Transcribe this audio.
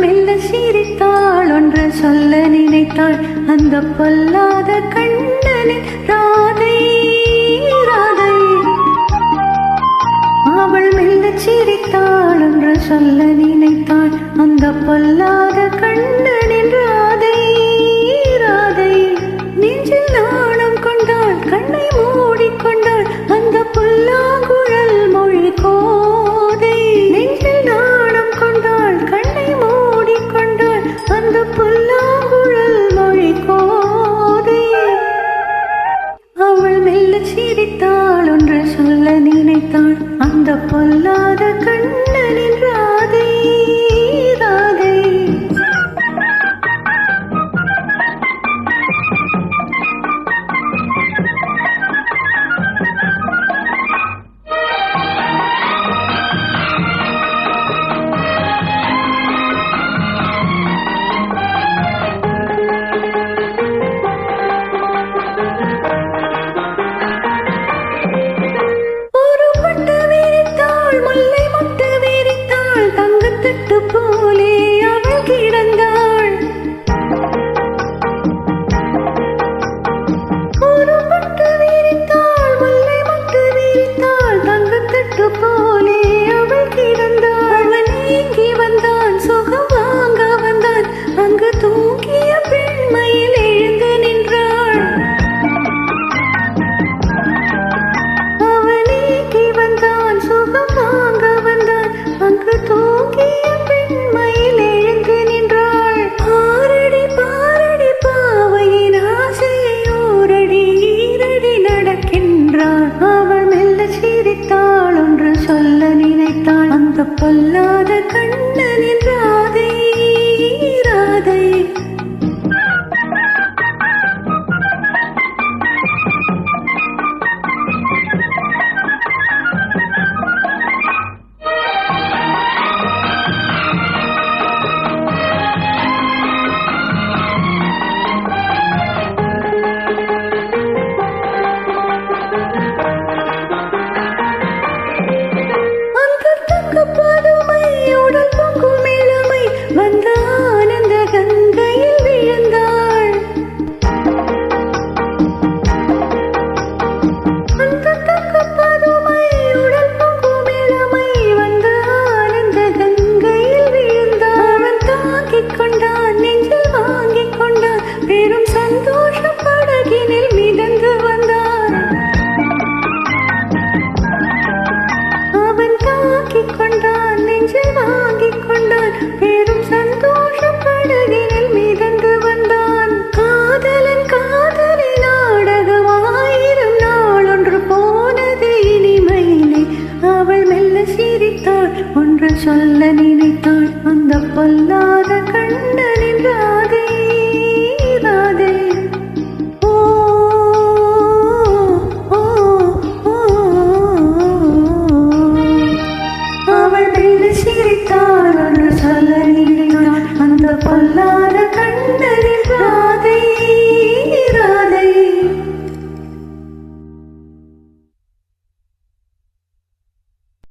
மெல்ல சிரித்தாள், ஒன்று சொல்ல நினைத்தாள். அந்த பொல்லாத கண்ணனின் ராதை ராதை. அவள் மெல்ல சிரித்தாள், ஒன்று சொல்ல நினைத்தாள். அந்த பொல்லாத கண்ணனின் ராதை ராதை. நெஞ்சில் நாணம் கொண்டாள், கண்ணை மூடிக்கொண்டாள். அந்த புல்லாங்குழல் மொழி கோதை. நெஞ்சில் நாணம் கொண்டாள், கண்ணை மூடிக்கொண்டாள். அந்த புல்லாங்குழல் மொழி கோதை. அவள் மெல்ல சிரித்தாள், ஒன்று சொல்ல நினைத்தாள். அந்த பொல்லாத கண்ணனின் ராதை ராதை. பொல்லாத கண்ணனின் ராதை ராதை. ஒன்று சொல்ல நினைத்தாள். அந்த பொல்லாத கண்ணனின் ராதை ராதை. ஓ ஓ ஓ. அவள் மெல்ல சிரித்தாள், ஒன்று சொல்ல நினைத்தாள். அந்த பொல்லாத